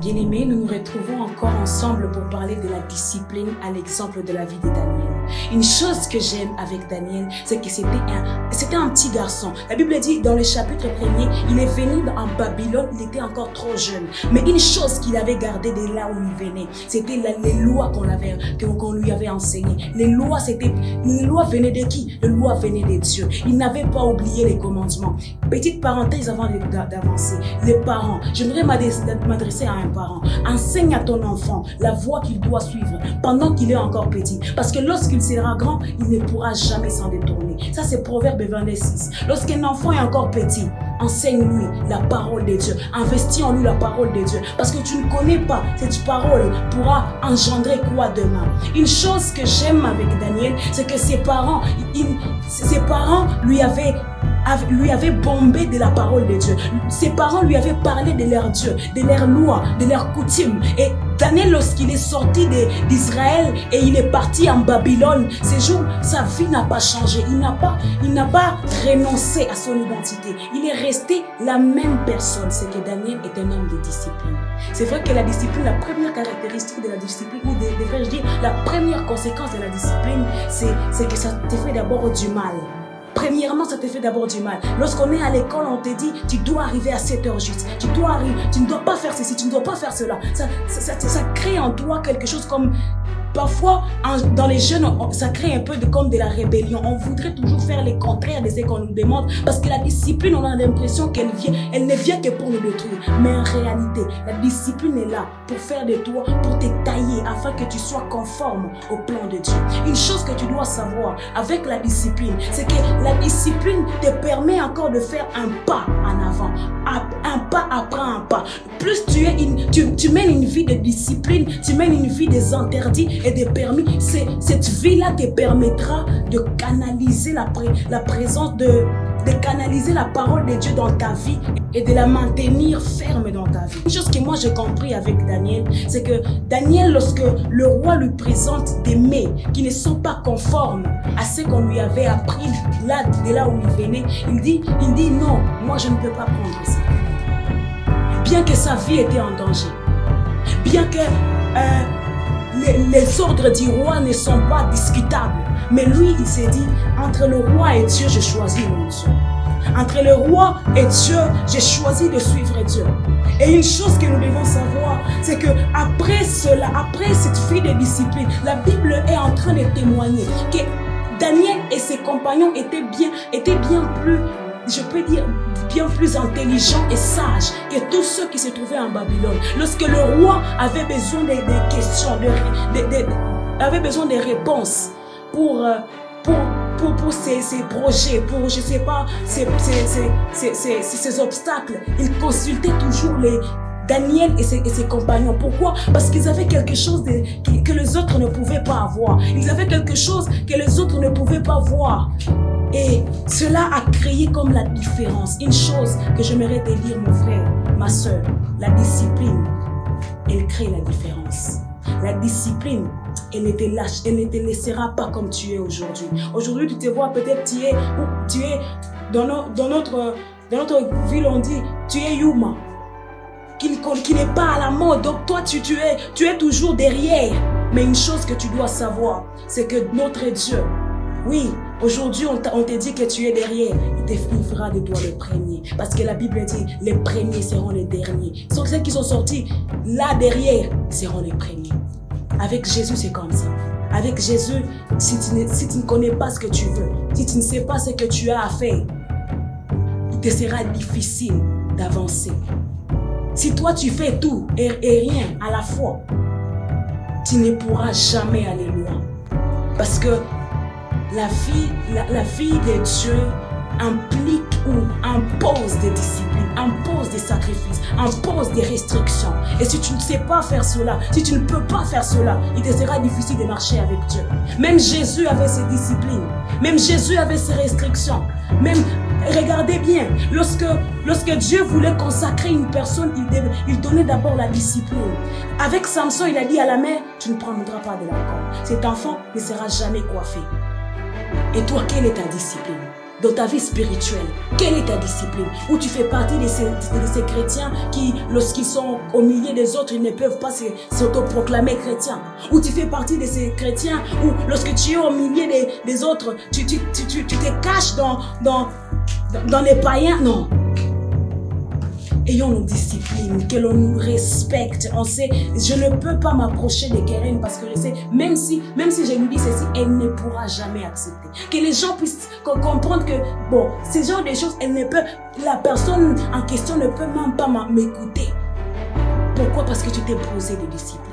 Bien-aimés, nous nous retrouvons encore ensemble pour parler de la discipline à l'exemple de la vie de Daniel. Une chose que j'aime avec Daniel, c'est que c'était un petit garçon. La Bible dit dans le chapitre 1er, il est venu en Babylone, il était encore trop jeune. Mais une chose qu'il avait gardée de là où il venait, c'était les lois qu'on lui avait enseignées. Les lois venaient de qui? Les lois venaient de Dieu. Il n'avait pas oublié les commandements. Petite parenthèse avant d'avancer. Les parents, j'aimerais m'adresser à un parent. Enseigne à ton enfant la voie qu'il doit suivre pendant qu'il est encore petit. Parce que lorsqu'il sera grand, il ne pourra jamais s'en détourner. Ça, c'est Proverbe 26. Lorsqu'un enfant est encore petit, enseigne-lui la parole de Dieu. Investis en lui la parole de Dieu. Parce que tu ne connais pas, cette parole pourra engendrer quoi demain. Une chose que j'aime avec Daniel, c'est que ses parents lui avaient bombé de la parole de Dieu. Ses parents lui avaient parlé de leur Dieu, de leurs lois, de leurs coutumes. Et Daniel, lorsqu'il est sorti d'Israël et il est parti en Babylone, ces jours, sa vie n'a pas changé. Il n'a pas renoncé à son identité. Il est resté la même personne. C'est que Daniel est un homme de discipline. C'est vrai que la discipline, la première caractéristique de la discipline, ou devrais-je dire, la première conséquence de la discipline, c'est que ça te fait d'abord du mal. Premièrement, ça te fait d'abord du mal. Lorsqu'on est à l'école, on te dit, tu dois arriver à 7 heures juste. Tu ne dois pas faire ceci, tu ne dois pas faire cela. Ça crée en toi quelque chose comme... Parfois, dans les jeunes, ça crée un peu comme de la rébellion. On voudrait toujours faire le contraire de ce qu'on nous demande. Parce que la discipline, on a l'impression qu'elle ne vient que pour nous détruire. Mais en réalité, la discipline est là pour faire de toi, pour te tailler, afin que tu sois conforme au plan de Dieu. Une chose que tu dois savoir avec la discipline, c'est que la discipline te permet encore de faire un pas en avant. Un pas après un pas. Plus tu mènes une vie de discipline, tu mènes une vie des interdits et des permis, cette vie-là te permettra de canaliser la présence de canaliser la parole de Dieu dans ta vie et de la maintenir ferme dans ta vie. Une chose que moi j'ai compris avec Daniel, c'est que Daniel, lorsque le roi lui présente des mets qui ne sont pas conformes à ce qu'on lui avait appris de là où il venait, il dit non, moi je ne peux pas prendre ça. Bien que sa vie était en danger, bien que les ordres du roi ne sont pas discutables. Mais lui, il s'est dit, entre le roi et Dieu, j'ai choisi mon Dieu. Entre le roi et Dieu, j'ai choisi de suivre Dieu. Et une chose que nous devons savoir, c'est que après cela, après cette vie de discipline, la Bible est en train de témoigner que Daniel et ses compagnons étaient bien plus, je peux dire, bien plus intelligents et sages que tous ceux qui se trouvaient en Babylone. Lorsque le roi avait besoin de questions, avait besoin de réponses pour ses projets, pour, je sais pas, ses obstacles, il consultait toujours Daniel et ses compagnons. Pourquoi? Parce qu'ils avaient quelque chose que les autres ne pouvaient pas avoir. Ils avaient quelque chose que les autres ne pouvaient pas voir. Et cela a créé comme la différence. Une chose que j'aimerais te dire, mon frère, ma soeur, la discipline, elle crée la différence. La discipline, elle ne te laissera pas comme tu es aujourd'hui. Aujourd'hui, tu te vois peut-être, tu es dans notre ville, on dit, tu es Yuma, qui n'est pas à la mode. Donc toi, tu es toujours derrière. Mais une chose que tu dois savoir, c'est que notre Dieu, oui, aujourd'hui, on te dit que tu es derrière. Il fera de toi le premier. Parce que la Bible dit, les premiers seront les derniers. Ceux qui sont sortis là derrière seront les premiers. Avec Jésus, c'est comme ça. Avec Jésus, si tu ne connais pas ce que tu veux, si tu ne sais pas ce que tu as à faire, il te sera difficile d'avancer. Si toi, tu fais tout et rien à la fois, tu ne pourras jamais aller loin. Parce que la vie de Dieu implique ou impose des disciplines, impose des sacrifices, impose des restrictions. Et si tu ne sais pas faire cela, si tu ne peux pas faire cela, il te sera difficile de marcher avec Dieu. Même Jésus avait ses disciplines, même Jésus avait ses restrictions. Même, regardez bien, lorsque Dieu voulait consacrer une personne, il donnait d'abord la discipline. Avec Samson, il a dit à la mère, tu ne prendras pas de la corde. Cet enfant ne sera jamais coiffé. Et toi, quelle est ta discipline? dans ta vie spirituelle, quelle est ta discipline? Ou tu fais partie de ces chrétiens qui, lorsqu'ils sont au milieu des autres, ils ne peuvent pas s'autoproclamer chrétiens. Ou tu fais partie de ces chrétiens où, lorsque tu es au milieu des autres, tu te caches dans les païens. Non. Ayons nos disciplines, que l'on nous respecte. On sait, je ne peux pas m'approcher de Keren parce que je sais, même si je lui dis ceci, elle ne pourra jamais accepter. Que les gens puissent comprendre que, bon, ce genre de choses, la personne en question ne peut même pas m'écouter. Pourquoi? Parce que tu t'es posé des disciplines.